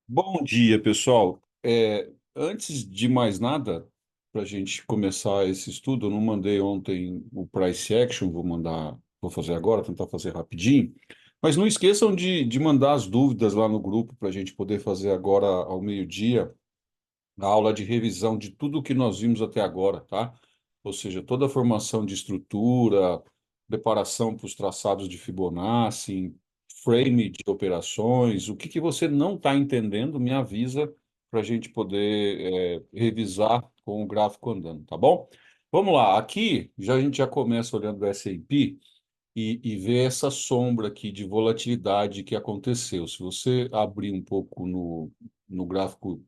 Bom dia, pessoal. Antes de mais nada, para a gente começar esse estudo, eu não mandei ontem o Price Action, vou fazer agora, tentar fazer rapidinho. Mas não esqueçam de mandar as dúvidas lá no grupo para a gente poder fazer agora ao meio-dia a aula de revisão de tudo o que nós vimos até agora, tá? Ou seja, toda a formação de estrutura, preparação para os traçados de Fibonacci, frame de operações, o que que você não está entendendo, me avisa para a gente poder revisar com o gráfico andando, tá bom? Vamos lá, aqui a gente já começa olhando o S&P e vê essa sombra aqui de volatilidade que aconteceu. Se você abrir um pouco no gráfico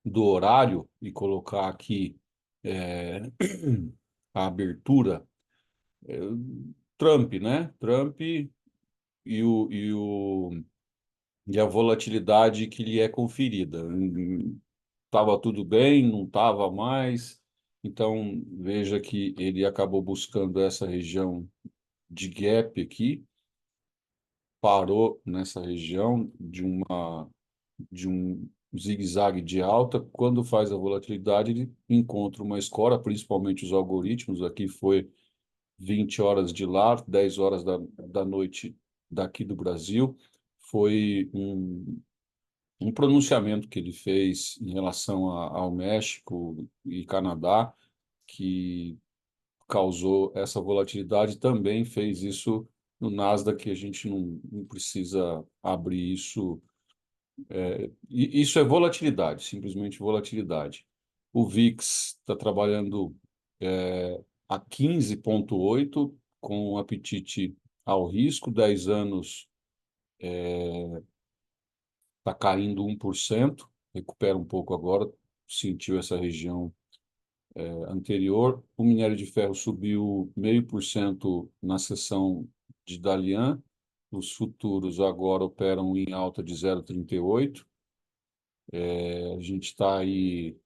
do horário e colocar aqui é, a abertura, é, Trump, né? Trump e a volatilidade que lhe é conferida. Estava tudo bem, não estava mais. Então, veja que ele acabou buscando essa região de gap aqui, parou nessa região de um zigue-zague de alta. Quando faz a volatilidade, ele encontra uma escora, principalmente os algoritmos. Aqui foi 20 horas de lá, 10 horas da noite daqui do Brasil. Foi um pronunciamento que ele fez em relação ao México e Canadá, que causou essa volatilidade. Também fez isso no Nasdaq, que a gente não precisa abrir isso. Isso é volatilidade, simplesmente volatilidade. O VIX está trabalhando a 15,8 com um apetite ao risco. 10 anos está caindo 1%, recupera um pouco agora, sentiu essa região anterior. O minério de ferro subiu 0,5% na sessão de Dalian. Os futuros agora operam em alta de 0,38. A gente está aí.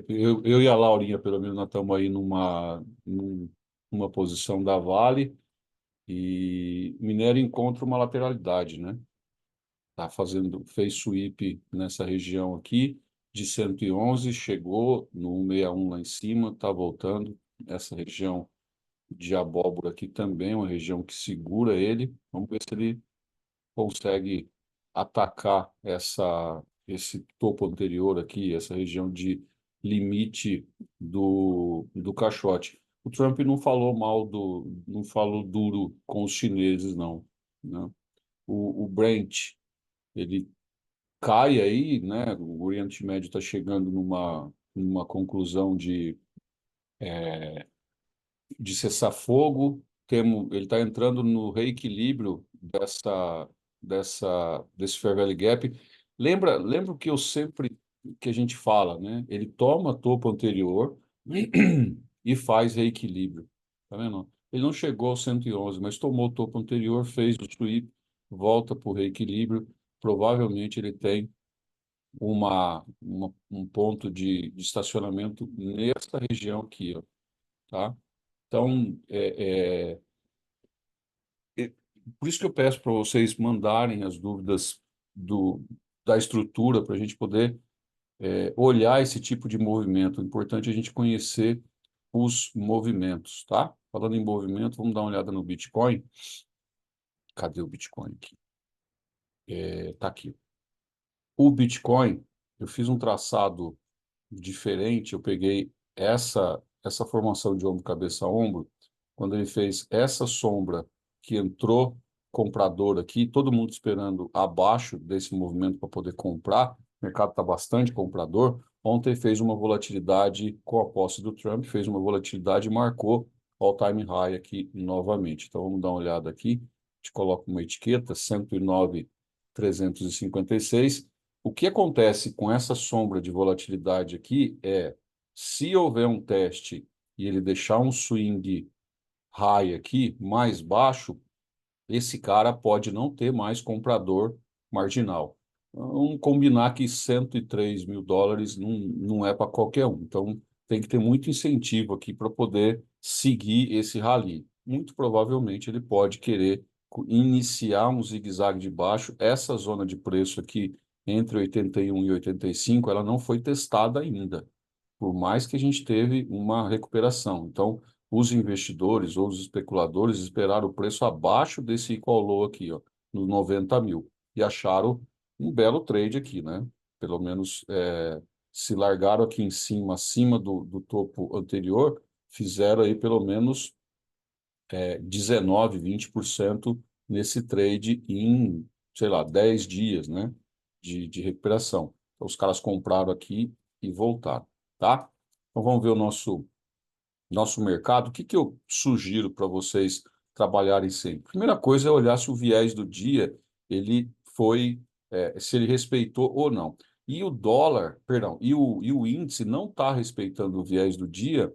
Eu e a Laurinha, pelo menos, nós estamos aí numa posição da Vale, e minério encontra uma lateralidade, né? Fez sweep nessa região aqui de 111, chegou no 161 lá em cima, está voltando. Essa região de abóbora aqui também, uma região que segura ele. Vamos ver se ele consegue atacar esse topo anterior aqui, essa região de limite do caixote. O Trump não falou duro com os chineses, não, né? O Brent, ele cai aí, né? O Oriente Médio está chegando numa conclusão de cessar-fogo. Ele está entrando no reequilíbrio desse Fair Value Gap. Lembra que a gente fala, né? Ele toma topo anterior e faz reequilíbrio. Tá vendo? Ele não chegou ao 111, mas tomou o topo anterior, fez o sweep, volta para o reequilíbrio. Provavelmente ele tem um ponto de estacionamento nessa região aqui, ó, tá? Então, é- por isso que eu peço para vocês mandarem as dúvidas da estrutura para a gente poder olhar esse tipo de movimento. É importante a gente conhecer os movimentos, tá? Falando em movimento, vamos dar uma olhada no Bitcoin. Cadê o Bitcoin aqui? Tá aqui. O Bitcoin, eu fiz um traçado diferente. Eu peguei essa formação de ombro, cabeça, ombro, quando ele fez essa sombra que entrou comprador aqui, todo mundo esperando abaixo desse movimento para poder comprar. O mercado está bastante comprador. Ontem fez uma volatilidade com a posse do Trump, fez uma volatilidade e marcou all-time high aqui novamente. Então vamos dar uma olhada aqui. A gente coloca uma etiqueta 109,356. O que acontece com essa sombra de volatilidade aqui é, se houver um teste e ele deixar um swing high aqui, mais baixo, esse cara pode não ter mais comprador marginal. Vamos combinar que 103 mil dólares não é para qualquer um. Então, tem que ter muito incentivo aqui para poder seguir esse rally. Muito provavelmente ele pode querer iniciar um zigue-zague de baixo. Essa zona de preço aqui, entre 81 e 85, ela não foi testada ainda, por mais que a gente teve uma recuperação. Então, os investidores ou os especuladores esperaram o preço abaixo desse equal low aqui, ó, nos 90 mil, e acharam um belo trade aqui, né? Pelo menos se largaram aqui em cima, acima do topo anterior, fizeram aí pelo menos 19, 20% nesse trade em, sei lá, 10 dias, né, de recuperação. Então, os caras compraram aqui e voltaram, tá? Então, vamos ver o nosso mercado. O que que eu sugiro para vocês trabalharem sempre? Primeira coisa é olhar se o viés do dia, ele foi, se ele respeitou ou não. E o dólar, perdão, e o índice não está respeitando o viés do dia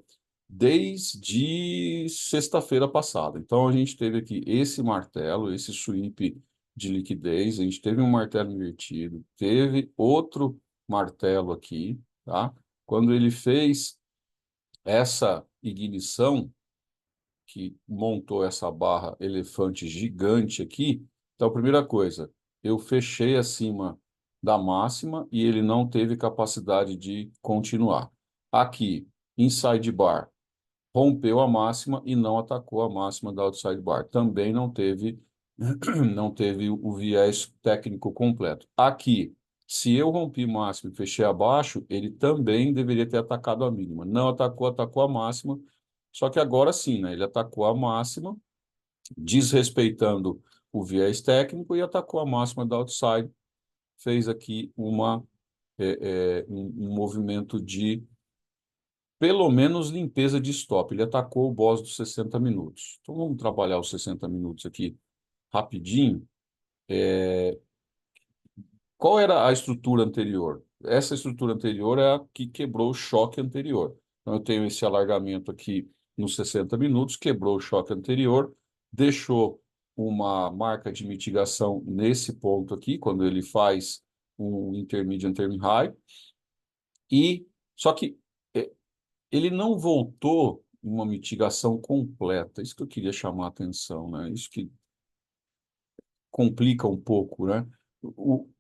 desde sexta-feira passada. Então, a gente teve aqui esse martelo, esse sweep de liquidez, a gente teve um martelo invertido, teve outro martelo aqui, tá? Quando ele fez essa ignição, que montou essa barra elefante gigante aqui, então, primeira coisa, eu fechei acima da máxima e ele não teve capacidade de continuar. Aqui, inside bar, rompeu a máxima e não atacou a máxima da outside bar. Também não teve, não teve o viés técnico completo. Aqui, se eu rompi máxima e fechei abaixo, ele também deveria ter atacado a mínima. Não atacou, atacou a máxima. Só que agora sim, né? Ele atacou a máxima, desrespeitando o viés técnico e atacou a máxima da outside. Fez aqui um movimento de pelo menos limpeza de stop. Ele atacou o boss dos 60 minutos. Então vamos trabalhar os 60 minutos aqui rapidinho. Qual era a estrutura anterior? Essa estrutura anterior é a que quebrou o choque anterior. Então eu tenho esse alargamento aqui nos 60 minutos, quebrou o choque anterior, deixou uma marca de mitigação nesse ponto aqui, quando ele faz um intermediate term high, e só que ele não voltou uma mitigação completa. Isso que eu queria chamar a atenção, né? Isso que complica um pouco, né?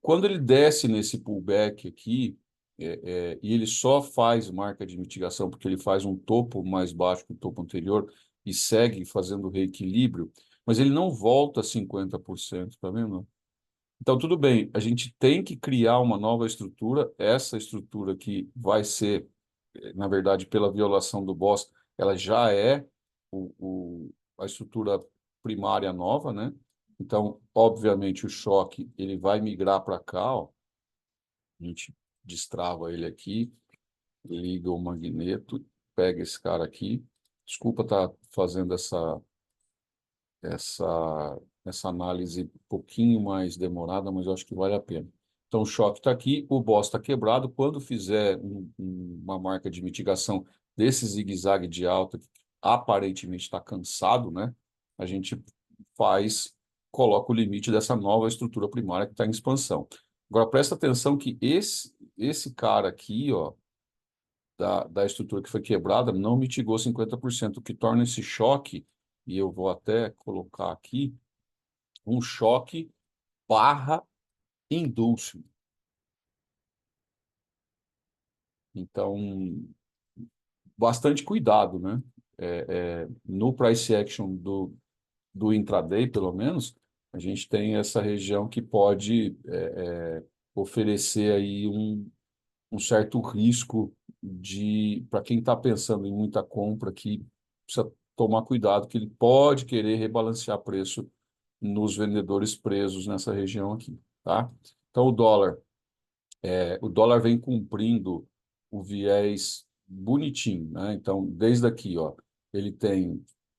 Quando ele desce nesse pullback aqui, e ele só faz marca de mitigação porque ele faz um topo mais baixo que o topo anterior e segue fazendo reequilíbrio, mas ele não volta a 50%, tá vendo? Então, tudo bem, a gente tem que criar uma nova estrutura. Essa estrutura aqui vai ser, na verdade, pela violação do BOS, ela já é a estrutura primária nova, né? Então, obviamente, o choque ele vai migrar para cá, ó. A gente destrava ele aqui, liga o magneto, pega esse cara aqui. Desculpa estar fazendo essa análise um pouquinho mais demorada, mas eu acho que vale a pena. Então, o choque está aqui, o boss está quebrado. Quando fizer uma marca de mitigação desse zigue-zague de alta, que aparentemente está cansado, né? A gente coloca o limite dessa nova estrutura primária que está em expansão. Agora, presta atenção que esse cara aqui, ó, da estrutura que foi quebrada, não mitigou 50%, o que torna esse choque, e eu vou até colocar aqui, um choque barra indústria. Então, bastante cuidado, né? No price action do intraday, pelo menos, a gente tem essa região que pode oferecer aí um certo risco para quem está pensando em muita compra, que precisa tomar cuidado, que ele pode querer rebalancear preço nos vendedores presos nessa região aqui, tá? Então, o dólar vem cumprindo o viés bonitinho, né? Então, desde aqui, ó, ele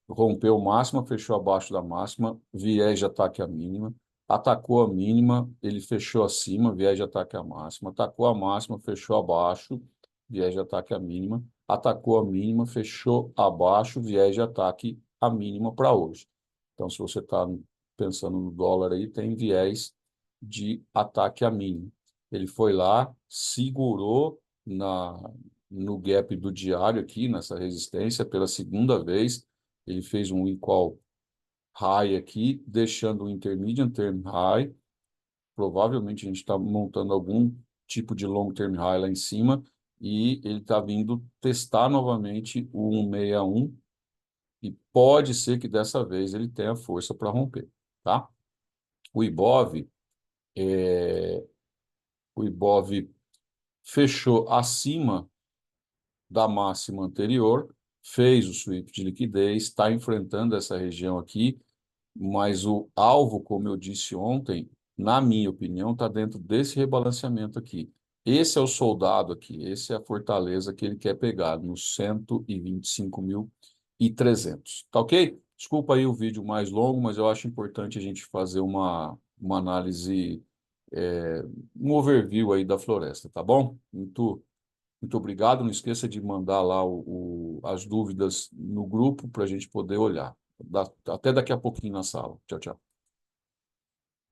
rompeu máxima, fechou abaixo da máxima, viés de ataque à mínima, atacou a mínima, ele fechou acima, viés de ataque à máxima, atacou a máxima, fechou abaixo, viés de ataque à mínima, atacou a mínima, fechou abaixo, viés de ataque à mínima para hoje. Então, se você está pensando no dólar aí, tem viés de ataque à mínima. Ele foi lá, segurou no gap do diário aqui, nessa resistência, pela segunda vez. Ele fez um equal high aqui, deixando o intermediate term high. Provavelmente a gente está montando algum tipo de long term high lá em cima e ele está vindo testar novamente o 161 e pode ser que dessa vez ele tenha força para romper, tá? O Ibov, o Ibov fechou acima da máxima anterior, fez o sweep de liquidez, está enfrentando essa região aqui, mas o alvo, como eu disse ontem, na minha opinião, está dentro desse rebalanceamento aqui. Esse é o soldado aqui, esse é a fortaleza que ele quer pegar, nos 125.300. Tá ok? Desculpa aí o vídeo mais longo, mas eu acho importante a gente fazer uma análise, um overview aí da floresta, tá bom? Muito obrigado. Não esqueça de mandar lá as dúvidas no grupo para a gente poder olhar. Até daqui a pouquinho na sala. Tchau, tchau.